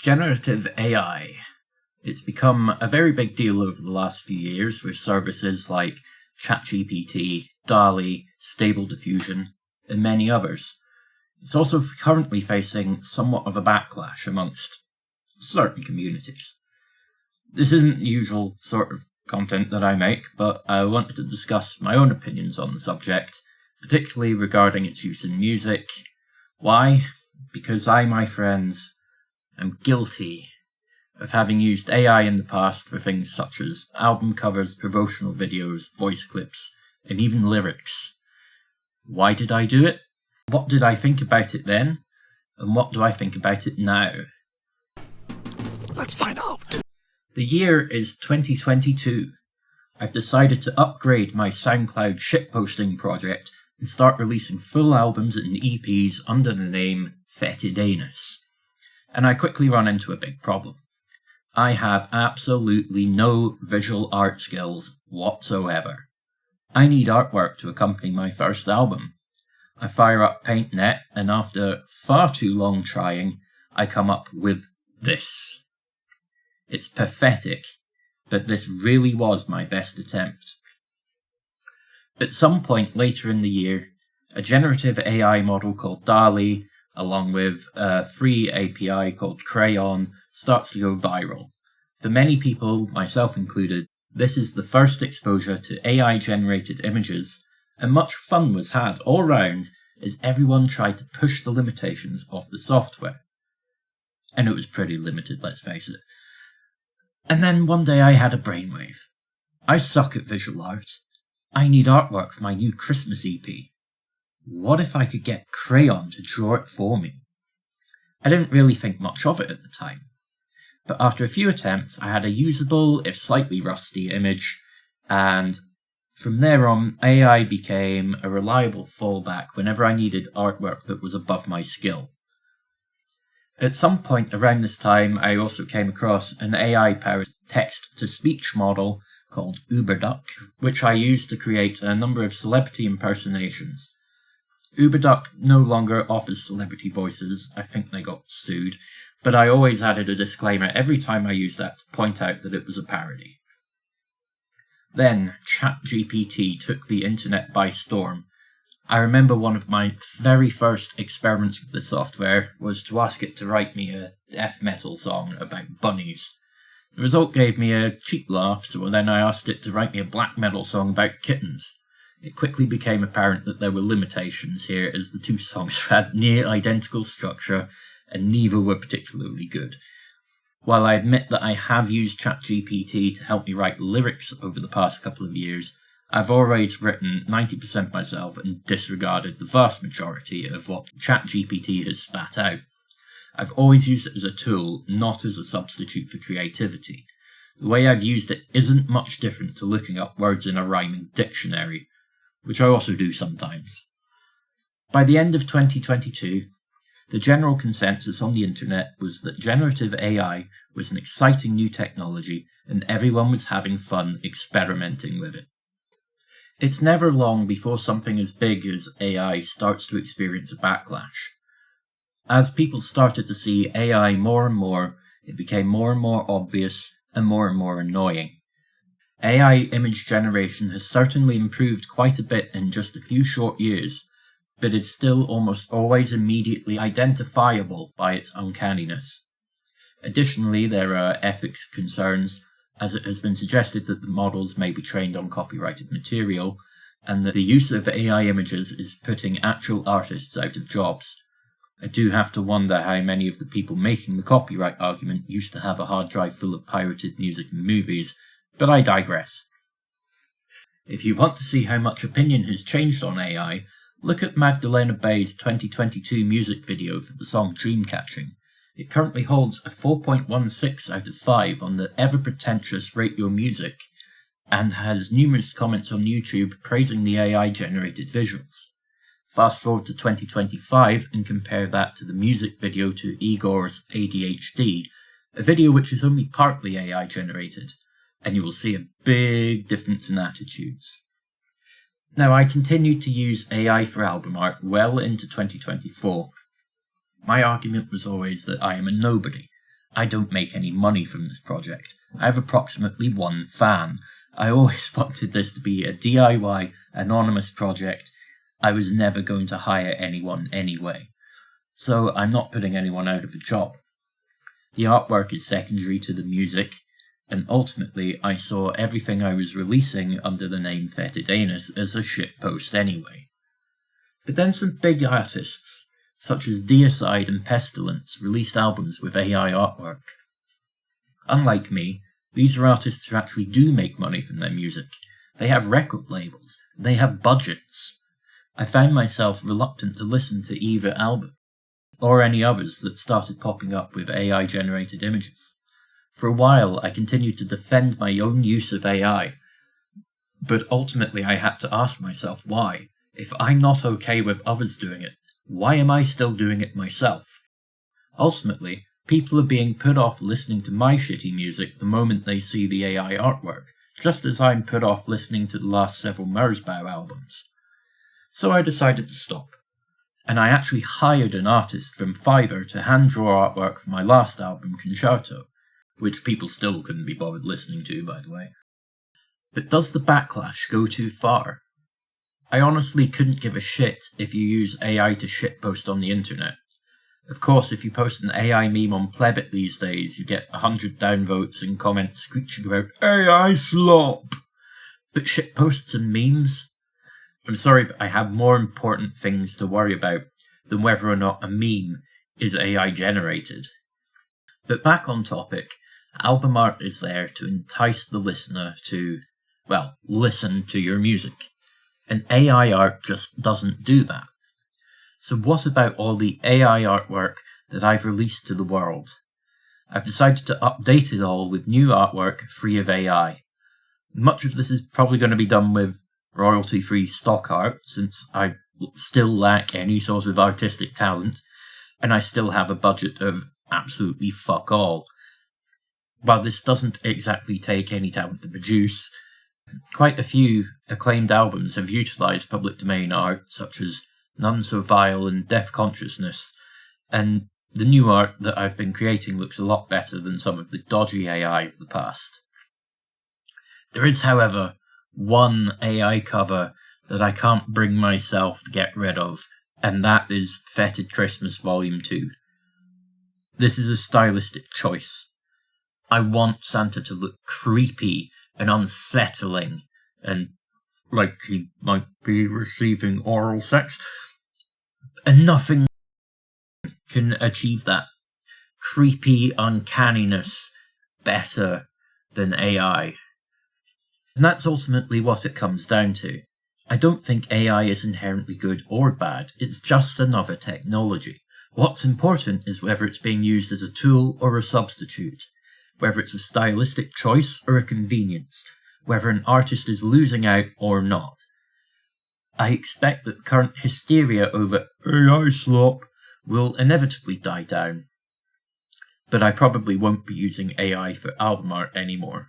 Generative AI. It's become a very big deal over the last few years with services like ChatGPT, DALL-E, Stable Diffusion, and many others. It's also currently facing somewhat of a backlash amongst certain communities. This isn't the usual sort of content that I make, but I wanted to discuss my own opinions on the subject, particularly regarding its use in music. Why? Because I, my friends, am guilty of having used AI in the past for things such as album covers, promotional videos, voice clips, and even lyrics. Why did I do it? What did I think about it then? And what do I think about it now? Let's find out. The year is 2022. I've decided to upgrade my SoundCloud shitposting project and start releasing full albums and EPs under the name Fetid Anus. And I quickly run into a big problem. I have absolutely no visual art skills whatsoever. I need artwork to accompany my first album. I fire up PaintNet, and after far too long trying, I come up with this. It's pathetic, but this really was my best attempt. At some point later in the year, a generative AI model called DALL-E, along with a free API called Crayon, starts to go viral. For many people, myself included, this is the first exposure to AI-generated images, and much fun was had all round as everyone tried to push the limitations of the software. And it was pretty limited, let's face it. And then one day I had a brainwave. I suck at visual art. I need artwork for my new Christmas EP. What if I could get Crayon to draw it for me? I didn't really think much of it at the time, but after a few attempts I had a usable, if slightly rusty, image, and from there on AI became a reliable fallback whenever I needed artwork that was above my skill. At some point around this time I also came across an AI-powered text-to-speech model called UberDuck, which I used to create a number of celebrity impersonations. UberDuck no longer offers celebrity voices, I think they got sued, but I always added a disclaimer every time I used that to point out that it was a parody. Then, ChatGPT took the internet by storm. I remember one of my very first experiments with the software was to ask it to write me a death metal song about bunnies. The result gave me a cheap laugh, so then I asked it to write me a black metal song about kittens. It quickly became apparent that there were limitations here, as the two songs had near identical structure, and neither were particularly good. While I admit that I have used ChatGPT to help me write lyrics over the past couple of years, I've always written 90% myself and disregarded the vast majority of what ChatGPT has spat out. I've always used it as a tool, not as a substitute for creativity. The way I've used it isn't much different to looking up words in a rhyming dictionary, which I also do sometimes. By the end of 2022, the general consensus on the internet was that generative AI was an exciting new technology and everyone was having fun experimenting with it. It's never long before something as big as AI starts to experience a backlash. As people started to see AI more and more, it became more and more obvious and more annoying. AI image generation has certainly improved quite a bit in just a few short years, but is still almost always immediately identifiable by its uncanniness. Additionally, there are ethics concerns, as it has been suggested that the models may be trained on copyrighted material, and that the use of AI images is putting actual artists out of jobs. I do have to wonder how many of the people making the copyright argument used to have a hard drive full of pirated music and movies, but I digress. If you want to see how much opinion has changed on AI, look at Magdalena Bay's 2022 music video for the song Dreamcatching. It currently holds a 4.16 out of 5 on the ever-pretentious Rate Your Music, and has numerous comments on YouTube praising the AI-generated visuals. Fast forward to 2025 and compare that to the music video to Igor's ADHD, a video which is only partly AI-generated, and you will see a big difference in attitudes. Now, I continued to use AI for album art well into 2024. My argument was always that I am a nobody. I don't make any money from this project. I have approximately 1 fan. I always wanted this to be a DIY, anonymous project. I was never going to hire anyone anyway. So I'm not putting anyone out of a job. The artwork is secondary to the music, and ultimately I saw everything I was releasing under the name Fetid Anus as a shitpost anyway. But then some big artists, such as Deicide and Pestilence, released albums with AI artwork. Unlike me, these are artists who actually do make money from their music. They have record labels. They have budgets. I found myself reluctant to listen to either album, or any others that started popping up with AI-generated images. For a while, I continued to defend my own use of AI, but ultimately I had to ask myself why. If I'm not okay with others doing it, why am I still doing it myself? Ultimately, people are being put off listening to my shitty music the moment they see the AI artwork, just as I'm put off listening to the last several Merzbow albums. So I decided to stop, and I actually hired an artist from Fiverr to hand-draw artwork for my last album, Concerto, which people still couldn't be bothered listening to, by the way. But does the backlash go too far? I honestly couldn't give a shit if you use AI to shitpost on the internet. Of course, if you post an AI meme on Plebbit these days, you get 100 downvotes and comments screeching about AI slop. But shitposts and memes? I'm sorry, but I have more important things to worry about than whether or not a meme is AI generated. But back on topic, album art is there to entice the listener to, well, listen to your music. And AI art just doesn't do that. So what about all the AI artwork that I've released to the world? I've decided to update it all with new artwork free of AI. Much of this is probably going to be done with royalty-free stock art, since I still lack any sort of artistic talent, and I still have a budget of absolutely fuck all. While this doesn't exactly take any talent to produce, quite a few acclaimed albums have utilised public domain art, such as None So Vile and Deaf Consciousness, and the new art that I've been creating looks a lot better than some of the dodgy AI of the past. There is, however, one AI cover that I can't bring myself to get rid of, and that is Fetid Christmas Volume 2. This is a stylistic choice. I want Santa to look creepy and unsettling, and like he might be receiving oral sex, and nothing can achieve that creepy uncanniness better than AI. And that's ultimately what it comes down to. I don't think AI is inherently good or bad, it's just another technology. What's important is whether it's being used as a tool or a substitute, whether it's a stylistic choice or a convenience, whether an artist is losing out or not. I expect that the current hysteria over AI slop will inevitably die down, but I probably won't be using AI for album art anymore.